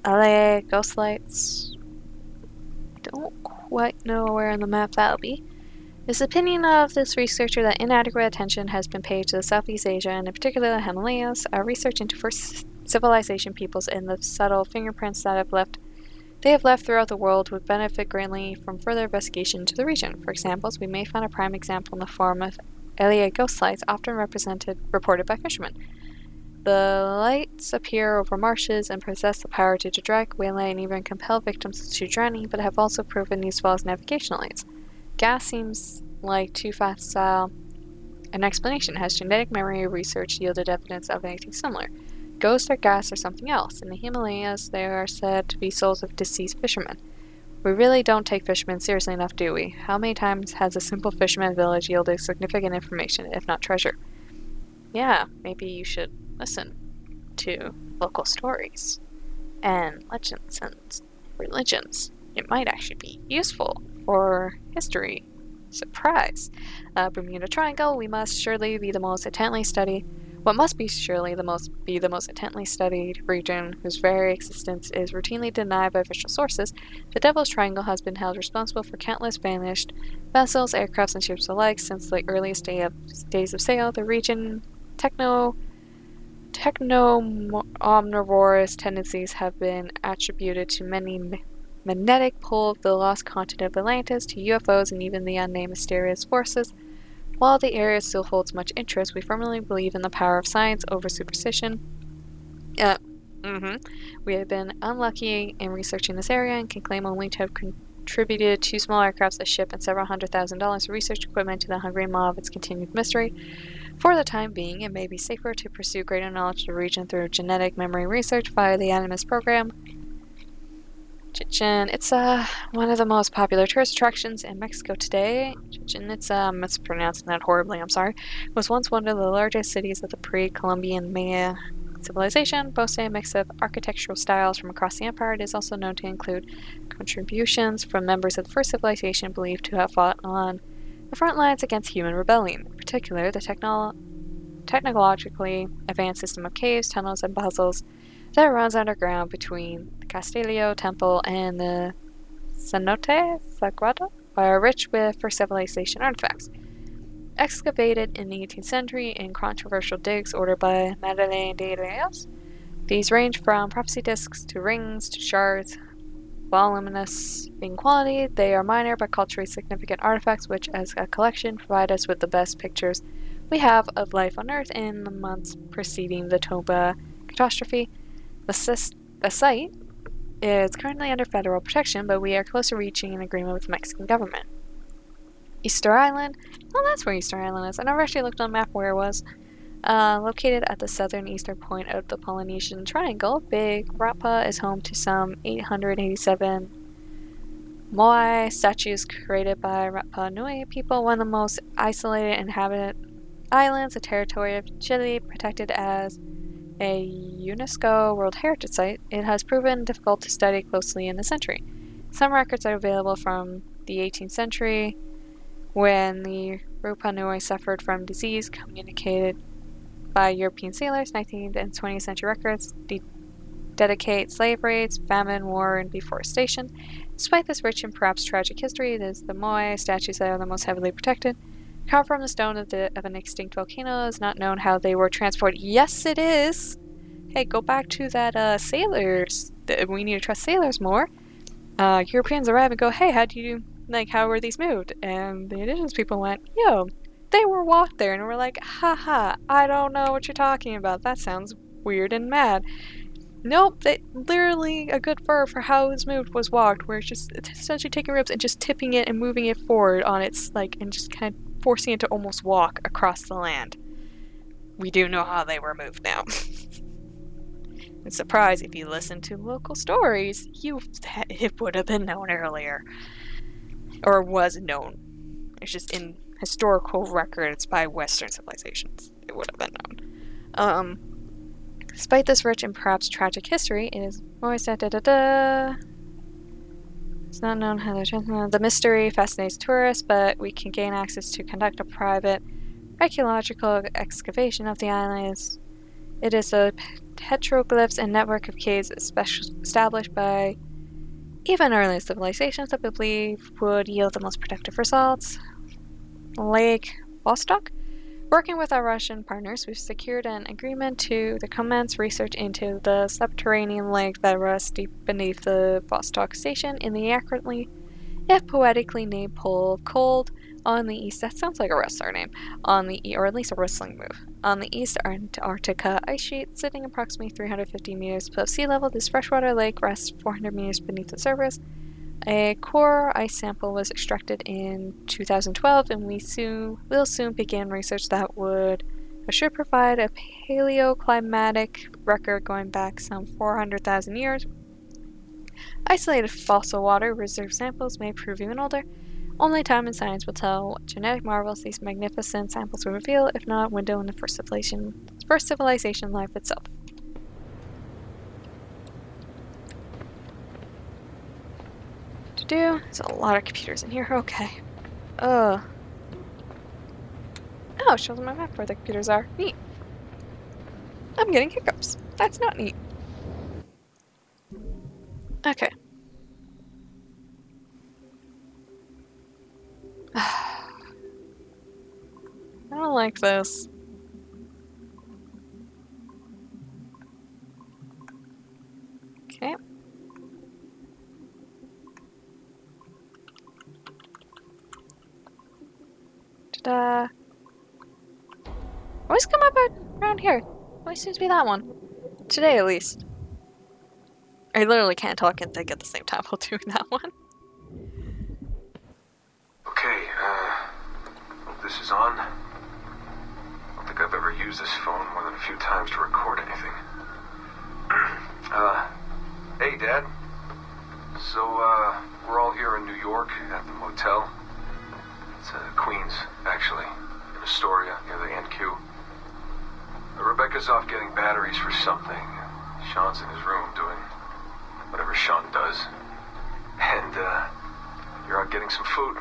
LA ghost lights. Don't quite know where on the map that'll be. It's the opinion of this researcher that inadequate attention has been paid to the Southeast Asia, and in particular the Himalayas. Research into first civilization peoples and the subtle fingerprints that they have left throughout the world would benefit greatly from further investigation into the region. For examples, we may find a prime example in the form of LA ghost lights, often reported by fishermen. The lights appear over marshes and possess the power to direct, waylay, and even compel victims to drowning, but have also proven useful as navigational aids. Gas seems like too facile an explanation. Has genetic memory research yielded evidence of anything similar? Ghosts or gas or something else. In the Himalayas, they are said to be souls of deceased fishermen. We really don't take fishermen seriously enough, do we? How many times has a simple fisherman village yielded significant information, if not treasure? Yeah, maybe you should listen to local stories and legends and religions. It might actually be useful for history. Surprise! Bermuda Triangle, we must surely be the most intently studied. What must be surely the most intently studied region whose very existence is routinely denied by official sources. The Devil's Triangle has been held responsible for countless vanished vessels, aircrafts, and ships alike since the earliest days of sail. The region techno-omnivorous tendencies have been attributed to many magnetic pull of the lost continent of Atlantis, to UFOs, and even the unnamed mysterious forces. While the area still holds much interest, we firmly believe in the power of science over superstition. We have been unlucky in researching this area and can claim only to have contributed 2 small aircrafts, a ship, and several $100,000 of research equipment to the hungry maw of its continued mystery. For the time being, it may be safer to pursue greater knowledge of the region through genetic memory research via the Animus program. Chichen, it's one of the most popular tourist attractions in Mexico today. Chichen, it's mispronouncing that horribly, I'm sorry, was once one of the largest cities of the pre-Columbian Maya civilization, boasting a mix of architectural styles from across the empire. It is also known to include contributions from members of the first civilization believed to have fought on the front lines against human rebellion. In particular, the technologically advanced system of caves, tunnels, and puzzles that runs underground between the Castillo Temple and the Cenote Sagrado are rich with first civilization artifacts. Excavated in the 18th century in controversial digs ordered by Madeleine de Reyes, these range from prophecy discs to rings to shards. Voluminous in quality, they are minor but culturally significant artifacts which, as a collection, provide us with the best pictures we have of life on Earth in the months preceding the Toba catastrophe. The site is currently under federal protection, but we are close to reaching an agreement with the Mexican government. Easter Island? Well, that's where Easter Island is. I never actually looked on the map where it was. Located at the southern eastern point of the Polynesian Triangle, Big Rapa is home to some 887 moai statues created by Rapa Nui people, one of the most isolated inhabited islands, a territory of Chile protected as a UNESCO World Heritage Site. It has proven difficult to study closely in the century. Some records are available from the 18th century, when the Rapa Nui suffered from disease communicated by European sailors. 19th and 20th century records dedicate slave raids, famine, war, and deforestation. Despite this rich and perhaps tragic history, it is the moai statues that are the most heavily protected. Carved from the stone of an extinct volcano, is not known how they were transported. Yes, it is! Hey, go back to that sailors. We need to trust sailors more. Europeans arrive and go, hey, how were these moved? And the indigenous people went, yo, they were walked there. And we're like, haha, I don't know what you're talking about. That sounds weird and mad. Nope, literally a good verb for how it was moved was walked, where it's just essentially taking ribs and just tipping it and moving it forward on its, and just kind of forcing it to almost walk across the land. We do know how they were moved now. And surprise, if you listen to local stories, it would have been known earlier. Or was known. It's just in historical records by Western civilizations. It would have been known. Despite this rich and perhaps tragic history, it is always It's not known how the mystery fascinates tourists, but we can gain access to conduct a private archaeological excavation of the island. It is a petroglyphs and network of caves established by even early civilizations that we believe would yield the most productive results. Lake Vostok. Working with our Russian partners, we've secured an agreement to commence research into the subterranean lake that rests deep beneath the Vostok station in the accurately, if poetically named Pole of Cold on the east. That sounds like a wrestler name. Or at least a wrestling move. On the east Antarctica ice sheet, sitting approximately 350 meters above sea level, this freshwater lake rests 400 meters beneath the surface. A core ice sample was extracted in 2012, and will soon begin research that should provide a paleoclimatic record going back some 400,000 years. Isolated fossil water reserve samples may prove even older. Only time and science will tell what genetic marvels these magnificent samples will reveal, if not a window into first civilization life itself. There's a lot of computers in here. Okay. Oh, it shows my map where the computers are. Neat. I'm getting hiccups. That's not neat. Okay. I don't like this. Okay. Ta-da. Always come up around here. Always seems to be that one. Today, at least. I literally can't talk and think at the same time while doing that one. Okay, hope this is on. I don't think I've ever used this phone more than a few times to record anything. Hey, Dad. So, we're all here in New York at the motel. It's Queens, actually, in Astoria, near the NQ. Rebecca's off getting batteries for something. Sean's in his room doing whatever Sean does. And, you're out getting some food.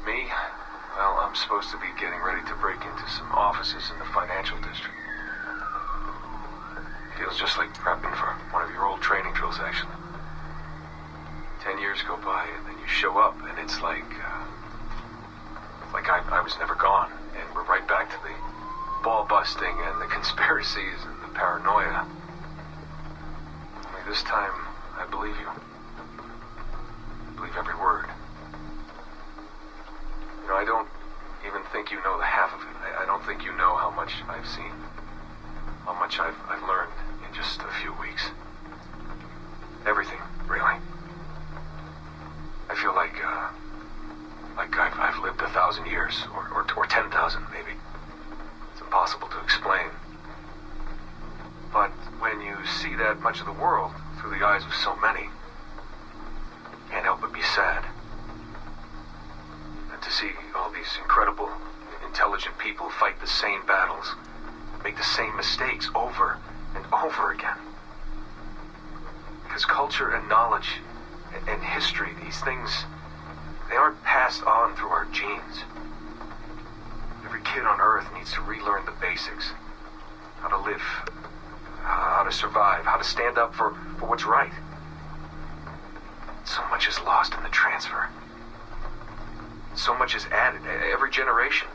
Me? Well, I'm supposed to be getting ready to break into some offices in the financial district. Feels just like prepping for one of your old training drills, actually. 10 years go by, and then you show up, and it's like I was never gone, and we're right back to the ball busting and the conspiracies and the paranoia. Only this time, I believe you. I believe every word. You know, I don't even think you know the half of it. I don't think you know how much I've seen, how much I've learned in just a few weeks. Everything, really. I feel like I've lived 1,000 years, or 10,000 maybe. It's impossible to explain. But when you see that much of the world through the eyes of so many, you can't help but be sad. And to see all these incredible, intelligent people fight the same battles, make the same mistakes over and over again. Because culture and knowledge and history, these things, they aren't passed on through our genes. Every kid on Earth needs to relearn the basics. How to live, how to survive, how to stand up for what's right. So much is lost in the transfer. So much is added every generation.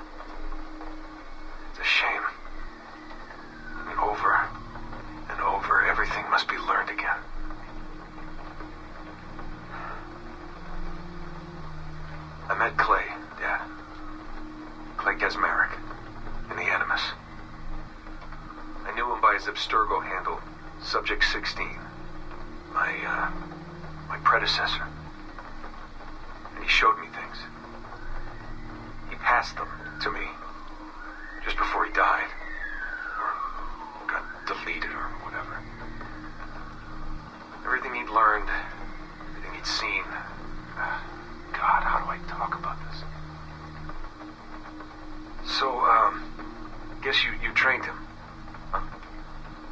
It's a shame. I mean, over and over, everything must be learned again. I met Clay, Dad. Clay Gesmerick, in the Animus. I knew him by his Abstergo handle, Subject 16. My predecessor. And he showed me things. He passed them to me, just before he died. Or got deleted or whatever. Everything he'd learned, everything he'd seen. God, how do I talk about this? So, guess you trained him.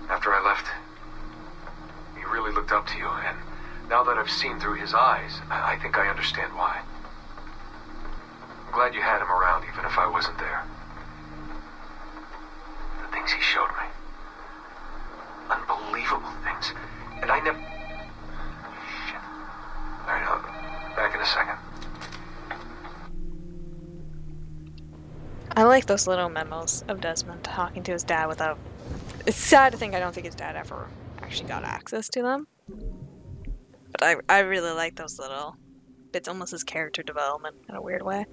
After I left, he really looked up to you, and now that I've seen through his eyes, I think I understand why. I'm glad you had him around, even if I wasn't there. The things he showed me. like those little memos of Desmond talking to his dad without... It's sad to think I don't think his dad ever actually got access to them. But I really like those little bits, almost as character development in a weird way.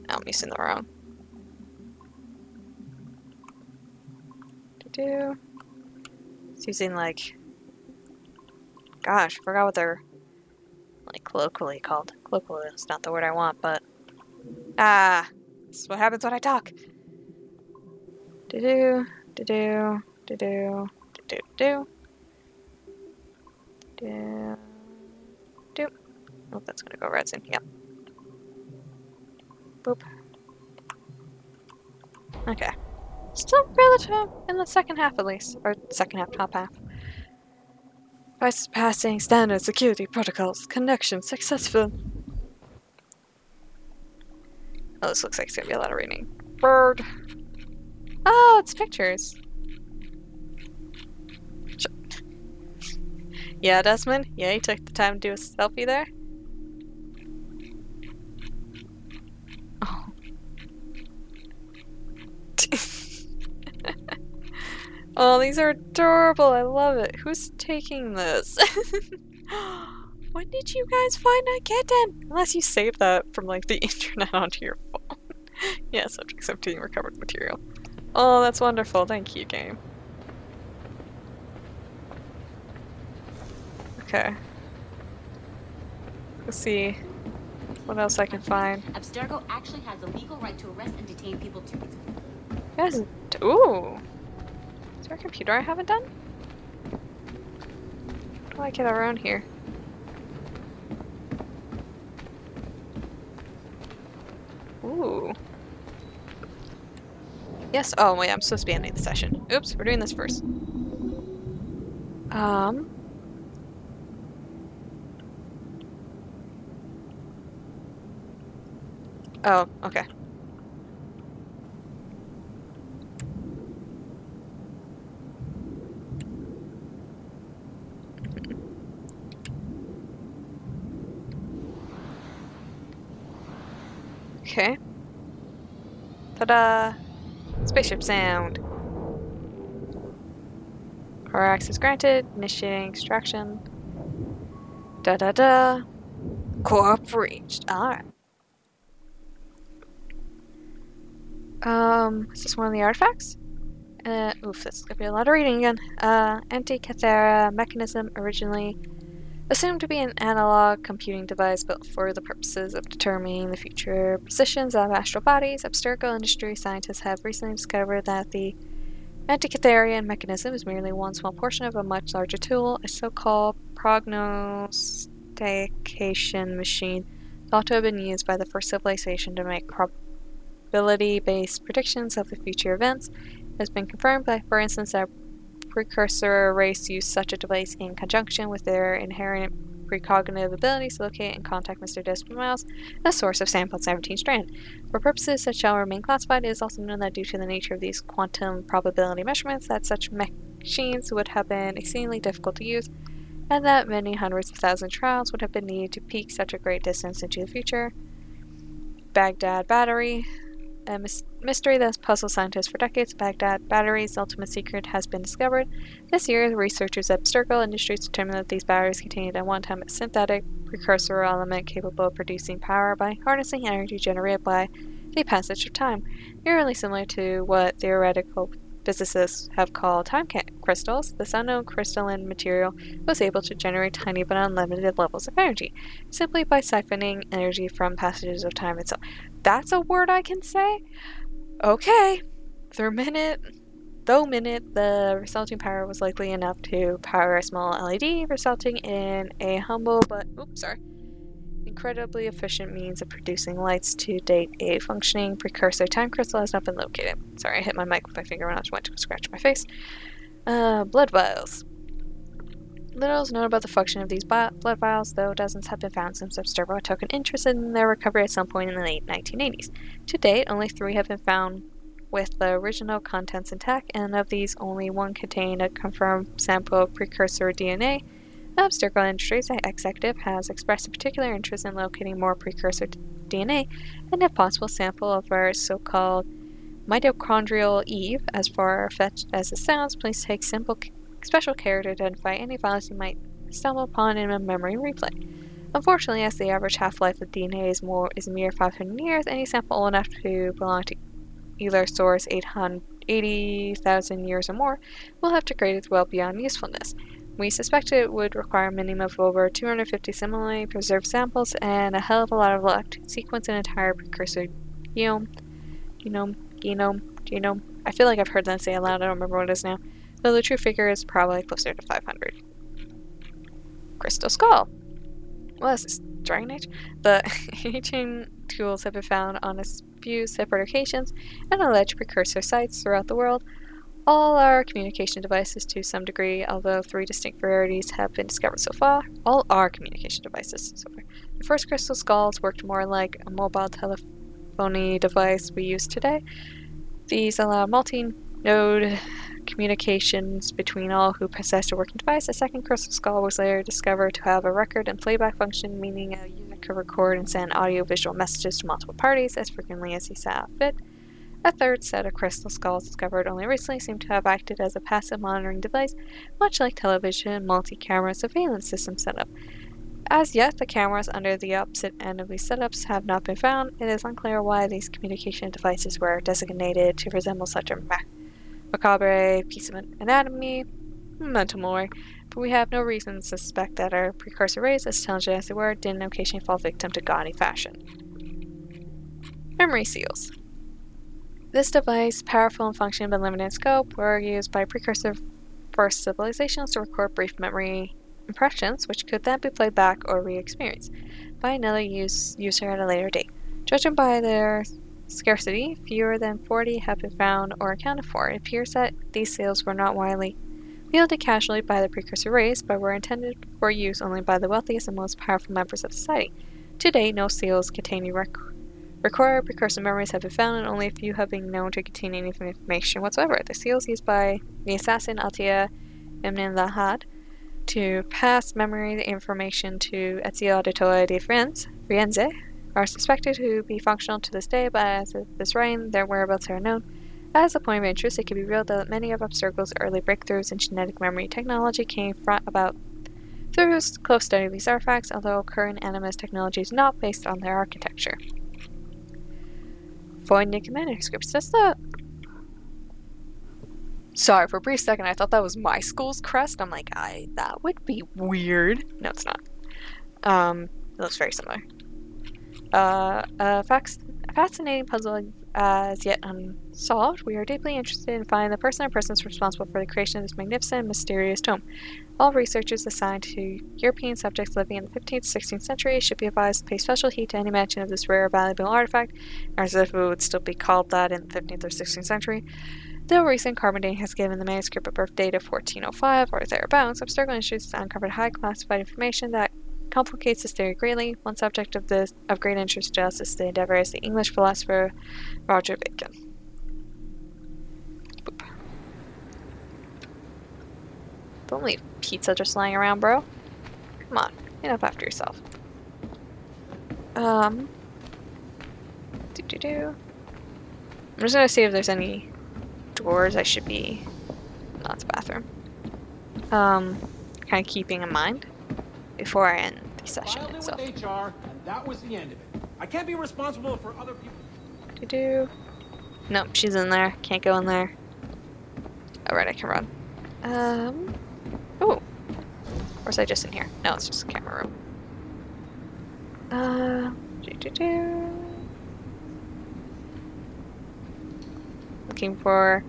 Oh, I'm using the wrong. It's using like... Gosh, I forgot what they're like colloquially called. Colloquially is not the word I want, but... Ah! This is what happens when I talk! Do-do, do-do, do-do, do-do, do. Do. Oh, that's gonna go red soon. Yep. Boop. Okay. Still relative in the second half at least. Or second half, top half. Passing standard security protocols. Connection successful. Oh, this looks like it's gonna be a lot of reading. Bird. Oh, it's pictures. Yeah, Desmond? Yeah, you took the time to do a selfie there? Oh. Oh, these are adorable. I love it. Who's taking this? When did you guys find that kitten? Unless you saved that from like the internet onto your phone. Yeah, subject 17 recovered material. Oh, that's wonderful. Thank you, game. Okay. Let's see what else I can find. Abstergo actually has a legal right to arrest and detain people too. Yes. Ooh. Is there a computer I haven't done? How do I get around here? Ooh. Yes. Oh wait, I'm supposed to be ending the session. Oops, we're doing this first. Oh, okay. Okay. Ta-da! Spaceship sound. Car access granted. Initiating extraction. Da-da-da. Co-op reached. Alright. Is this one of the artifacts? Oof, this is gonna be a lot of reading again. Antikythera mechanism, originally assumed to be an analog computing device built for the purposes of determining the future positions of astral bodies. Abstergo industry scientists have recently discovered that the Antikytherian mechanism is merely one small portion of a much larger tool, a so-called prognostication machine thought to have been used by the first civilization to make probability-based predictions of the future events. It has been confirmed by, for instance, that precursor race used such a device in conjunction with their inherent precognitive abilities to locate and contact Mr. Desmond Miles, the source of sample 17 strand. For purposes that shall remain classified, it is also known that due to the nature of these quantum probability measurements, that such machines would have been exceedingly difficult to use, and that many hundreds of thousands of trials would have been needed to peek such a great distance into the future. Baghdad Battery. A mystery that has puzzled scientists for decades. Baghdad Battery's ultimate secret has been discovered. This year, the researchers at Abstergo Industries determined that these batteries contained at one time a synthetic precursor element capable of producing power by harnessing energy generated by the passage of time, eerily similar to what theoretical physicists have called time crystals. This unknown crystalline material was able to generate tiny but unlimited levels of energy, simply by siphoning energy from passages of time itself. That's a word I can say? Okay. Though minute, the resulting power was likely enough to power a small LED, resulting in a humble but, incredibly efficient means of producing lights. To date, a functioning precursor time crystal has not been located. Sorry, I hit my mic with my finger when I went to scratch my face. Blood vials. Little is known about the function of these blood vials, though dozens have been found since Abstergo took an interest in their recovery at some point in the late 1980s. To date, only 3 have been found with the original contents intact, and of these, only 1 contained a confirmed sample of precursor DNA. The Abstergo Industries executive has expressed a particular interest in locating more precursor DNA, and if possible, sample of our so-called mitochondrial Eve. As far-fetched as it sounds, please take special care to identify any files you might stumble upon in a memory replay. Unfortunately, as the average half-life of DNA is a mere 500 years, any sample old enough to belong to either source 80,000 years or more will have degraded well beyond usefulness. We suspect it would require a minimum of over 250 similarly preserved samples and a hell of a lot of luck to sequence an entire precursor genome. I feel like I've heard that say aloud, I don't remember what it is now, though the true figure is probably closer to 500. Crystal Skull. Well, this is Dragon Age. The ancient tools have been found on a few separate occasions and alleged precursor sites throughout the world. All our communication devices to some degree, although 3 distinct varieties have been discovered so far. All our communication devices so far. The first crystal skulls worked more like a mobile telephony device we use today. These allow multi-node communications between all who possessed a working device. A second crystal skull was later discovered to have a record and playback function, meaning a user could record and send audio-visual messages to multiple parties as frequently as he saw fit. A third set of crystal skulls discovered only recently seemed to have acted as a passive monitoring device, much like television multi-camera surveillance system setup. As yet, the cameras under the opposite end of these setups have not been found. It is unclear why these communication devices were designated to resemble such a macabre piece of anatomy, mental memory, but we have no reason to suspect that our precursor race, as intelligent as they were, didn't occasionally fall victim to gaudy fashion. Memory seals. This device, powerful in function but limited in scope, were used by precursor first civilizations to record brief memory impressions, which could then be played back or re-experienced by another user at a later date. Judging by their scarcity, fewer than 40 have been found or accounted for. It appears that these seals were not widely wielded casually by the precursor race, but were intended for use only by the wealthiest and most powerful members of society. To date, no seals containing required precursor memories have been found, and only a few have been known to contain any information whatsoever. The seals used by the assassin Altia Ibn Lahad to pass memory information to Ezio Auditore di Firenze are suspected to be functional to this day, but as of this writing, their whereabouts are unknown. As a point of interest, it can be revealed that many of Abstergo's early breakthroughs in genetic memory technology came about through close study of these artifacts, although current animist technology is not based on their architecture. Voynich manuscripts. That's the... Sorry, for a brief second I thought that was my school's crest. I'm like, that would be weird. No, it's not. It looks very similar. A fascinating puzzle as yet unsolved. We are deeply interested in finding the person or persons responsible for the creation of this magnificent and mysterious tome. All researchers assigned to European subjects living in the 15th to 16th century should be advised to pay special heed to any mention of this rare, valuable artifact, as if it would still be called that in the 15th or 16th century. Though recent carbon dating has given the manuscript a birth date of 1405 or thereabouts, Abstergo Industries has uncovered high classified information that complicates this theory greatly. One subject of great interest to us is the endeavor is the English philosopher Roger Bacon. Boop. Don't leave pizza just lying around, bro. Come on, clean up after yourself. I'm just gonna see if there's any doors I should be... No, it's a bathroom. Kind of keeping in mind before I end the session itself. With HR, and that was the end of it. I can't be responsible for other people. Nope, she's in there. Can't go in there. Alright, I can run. Oh. Or was I just in here? No, it's just a camera room. Looking for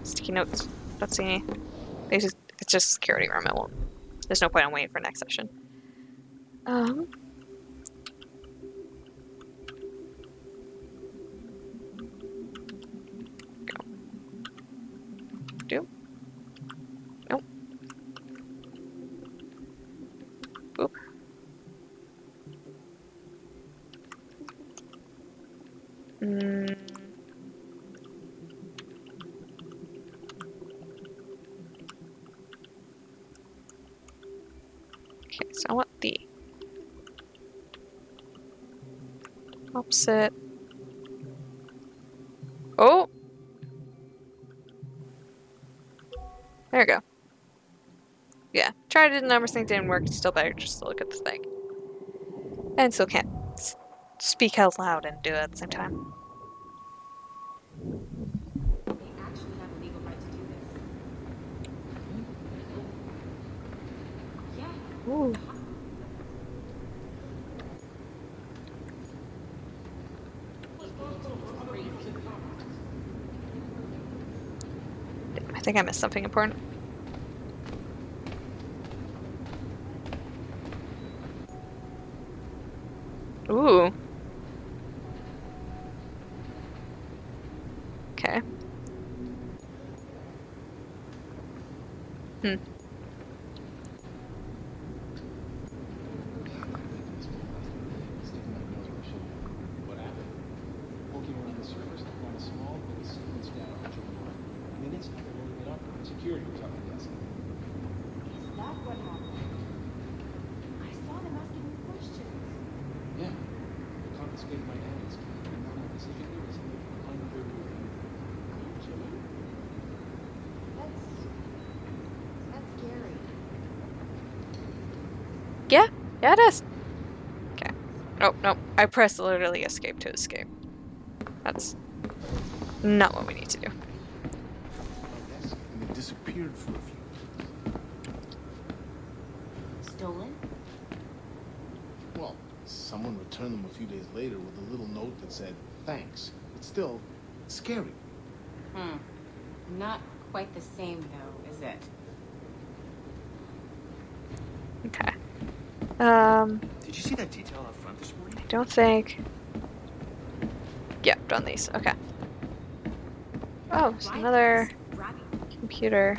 sticky notes. Don't see any. It's just a security room. It won't. There's no point in waiting for next session. Go. Do. Nope. Boop. Okay, so I want the... helps it. Oh! There we go. Yeah, tried to do the numbers thing, didn't work. It's still better just to look at the thing. And still can't speak out loud and do it at the same time. They actually have a legal right to do this. Yeah. Ooh. I think I missed something important. Ooh. Okay. Hmm. What happened? Poking around the surface, I found a small bit of sequence data on your mind. Minutes after loading it up, security was on my desk. Is that what happened? I saw them asking me questions. Yeah. They confiscated my evidence. And now my decision here is under review. Are you kidding? That's scary. Yeah, yeah it is. Okay. Oh, no. I pressed literally escape to escape. That's not what we need to do. My desk, and it disappeared for a few minutes. Stolen? Well, someone returned them a few days later with a little note that said, thanks. It's still scary. Not quite the same though, is it? Okay. Did you see that detail out front this morning? I don't think... Yeah, done these. Okay. Oh, there's another computer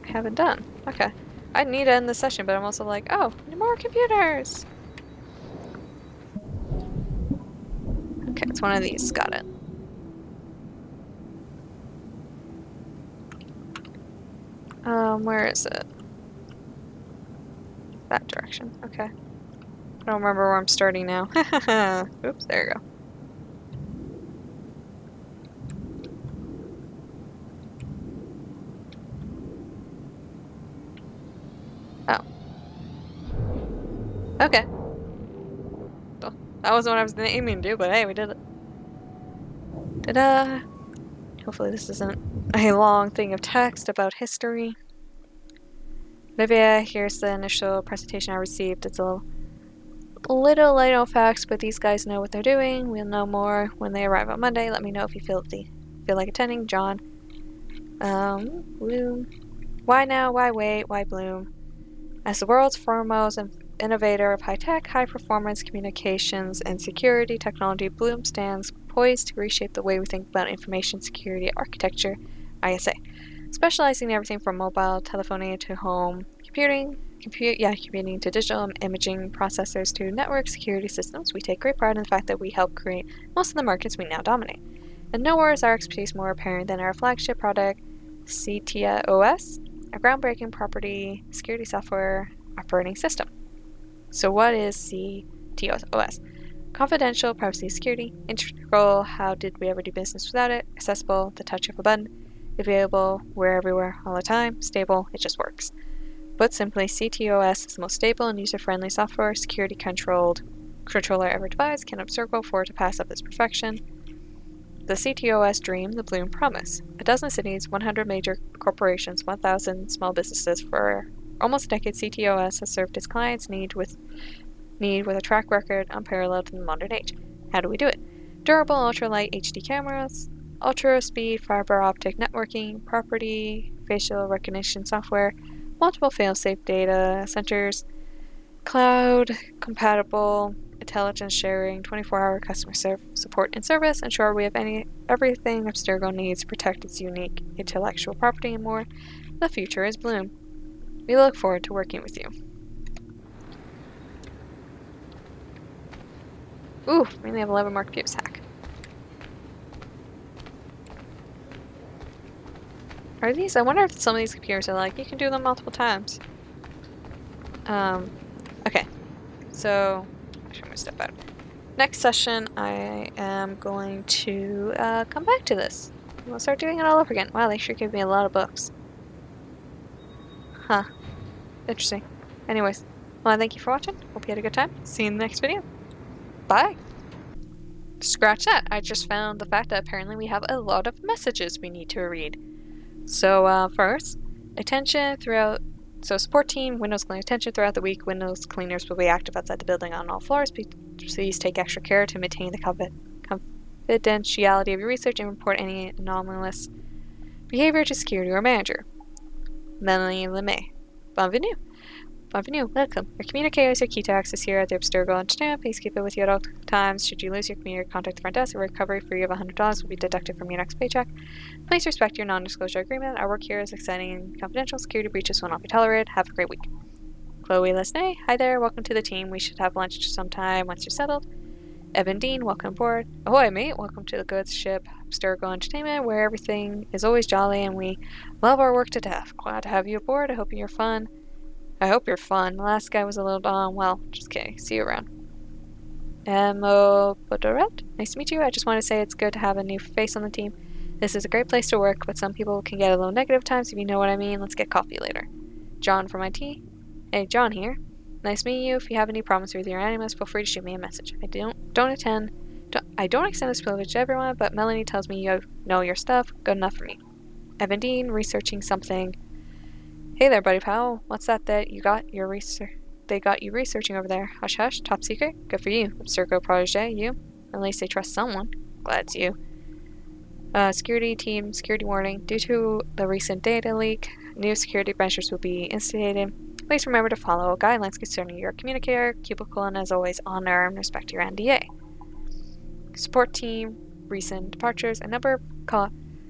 I haven't done. Okay. I need to end the session, but I'm also like, oh, more computers! Okay, it's one of these. Got it. Where is it? That direction. Okay. I don't remember where I'm starting now. Oops, there you go. Oh. Okay. Well, that wasn't what I was aiming to do, but hey, we did it. Ta-da! Hopefully this isn't a long thing of text about history. Olivia, here's the initial presentation I received. It's a little light on facts, but these guys know what they're doing. We'll know more when they arrive on Monday. Let me know if you feel like attending. John. Bloom. Why now? Why wait? Why Bloom? As the world's foremost innovator of high-tech, high-performance communications and security technology, Bloom stands poised to reshape the way we think about information security architecture, ISA. Specializing in everything from mobile telephony to home computing to digital imaging processors to network security systems, we take great pride in the fact that we help create most of the markets we now dominate. And nowhere is our expertise more apparent than our flagship product, CTOS, a groundbreaking property security software operating system. So what is CTOS? Confidential, privacy, security, integral, how did we ever do business without it, accessible, the touch of a button, available, we're everywhere, all the time, stable, it just works. Put simply, CTOS is the most stable and user-friendly software security controller ever devised, can observe for it to pass up its perfection. The CTOS dream, the Bloom promise. A dozen cities, 100 major corporations, 1,000 small businesses. For almost a decade, CTOS has served its clients' need with a track record unparalleled in the modern age. How do we do it? Durable, ultralight HD cameras, ultra-speed fiber optic networking, property, facial recognition software, multiple fail-safe data centers, cloud-compatible intelligence sharing, 24-hour customer support and service, ensure we have everything Abstergo needs to protect its unique intellectual property and more. The future is Bloom. We look forward to working with you. Ooh, we only have 11 more computers. Hack. Are these? I wonder if some of these computers are like, you can do them multiple times. Okay. So, actually I'm gonna step out. Next session, I am going to come back to this. We'll start doing it all over again. Wow, they sure gave me a lot of books. Huh. Interesting. Anyways, well, thank you for watching. Hope you had a good time. See you in the next video. Bye! Scratch that. I just found the fact that apparently we have a lot of messages we need to read. So, first, attention throughout... So, support team, windows cleaning attention throughout the week. Windows cleaners will be active outside the building on all floors. Please take extra care to maintain the confidentiality of your research and report any anomalous behavior to security or manager. Melanie LeMay. Bienvenue. Bienvenue. Welcome. Your communicators are key to access here at the Abstergo Entertainment. Please keep it with you at all times. Should you lose your communicator, contact the front desk. A recovery fee of $100 will be deducted from your next paycheck. Please respect your non-disclosure agreement. Our work here is exciting and confidential. Security breaches will not be tolerated. Have a great week. Chloe Lesnay. Hi there. Welcome to the team. We should have lunch sometime once you're settled. Evan Dean. Welcome aboard. Ahoy, mate. Welcome to the goods ship Abstergo Entertainment, where everything is always jolly and we love our work to death. Glad to have you aboard. I hope you're fun. I hope you're fun. The last guy was a little dumb. Well, just kidding. See you around. Emo Bodoret. Nice to meet you. I just want to say it's good to have a new face on the team. This is a great place to work, but some people can get a little negative times, if you know what I mean. Let's get coffee later. John from IT. Hey, John here. Nice meeting you. If you have any problems with your animus, feel free to shoot me a message. I don't extend this privilege to everyone, but Melanie tells me you know your stuff. Good enough for me. Evan Dean, researching something. Hey there, buddy pal. What's that you got your research? They got you researching over there. Hush hush. Top secret. Good for you. Abstergo protege. You. At least they trust someone. Glad it's you. Security team. Security warning. Due to the recent data leak, new security measures will be instigated. Please remember to follow guidelines concerning your communicator, cubicle, and as always, honor and respect your NDA. Support team. Recent departures. A number of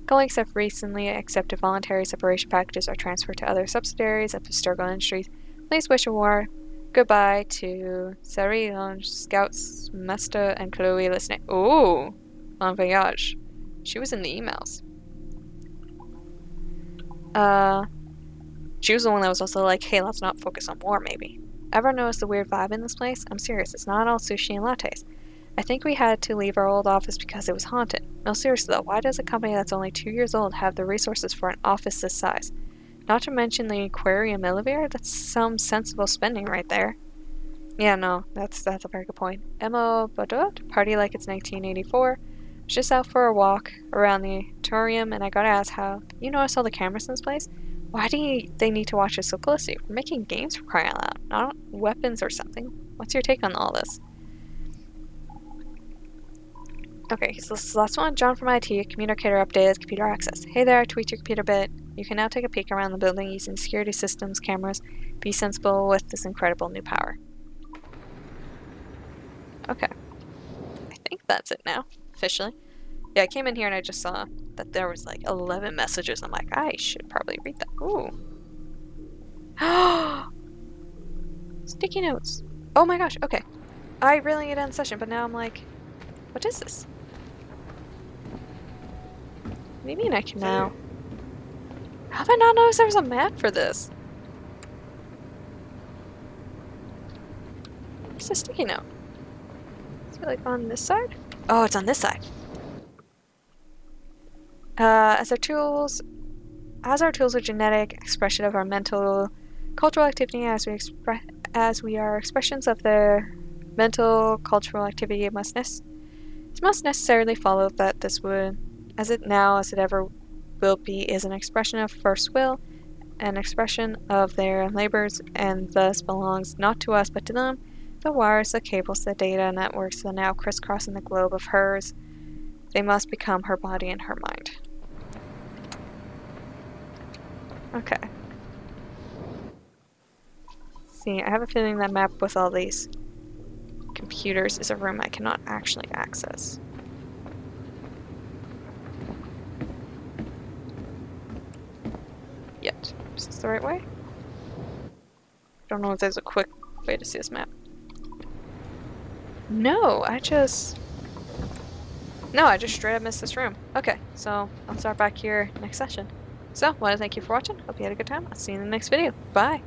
colleagues have recently accepted voluntary separation packages or transferred to other subsidiaries of Abstergo Industries. Please wish a warm goodbye to Sari, Scouts, Mesta, and Chloe listening. Ooh, bon voyage. She was in the emails. She was the one that was also like, hey, let's not focus on war, maybe. Ever notice the weird vibe in this place? I'm serious, it's not all sushi and lattes. I think we had to leave our old office because it was haunted. No, seriously though, why does a company that's only 2 years old have the resources for an office this size? Not to mention the aquarium elevator, that's some sensible spending right there. Yeah, no, that's a very good point. Emo Bodot, party like it's 1984. Just out for a walk around the aquarium, and I gotta ask how you notice all the cameras in this place? Why do they need to watch us so closely? We're making games for crying out loud, not weapons or something. What's your take on all this? Okay, so this is the last one. John from IT, communicator updated, computer access. Hey there, I tweaked your computer a bit. You can now take a peek around the building using security systems, cameras. Be sensible with this incredible new power. Okay. I think that's it now, officially. Yeah, I came in here and I just saw that there was like 11 messages. I'm like, I should probably read that. Ooh. Sticky notes. Oh my gosh, okay. I really need to end the session, but now I'm like, what is this? What do you mean I can now? How have I not noticed there was a map for this? Where's the sticky note? Is it like on this side? Oh, it's on this side. As our tools are genetic expression of our mental, cultural activity, as we are expressions of their mental, cultural activity, it must necessarily follow that this would, as it ever will be, is an expression of first will, an expression of their labors, and thus belongs not to us but to them. The wires, the cables, the data networks that are now crisscrossing the globe of hers, they must become her body and her mind. Okay. See, I have a feeling that map with all these computers is a room I cannot actually access. Yet. Is this the right way? Don't know if there's a quick way to see this map. No, I just straight up missed this room. Okay, so I'll start back here next session. So, I want to thank you for watching. Hope you had a good time. I'll see you in the next video. Bye!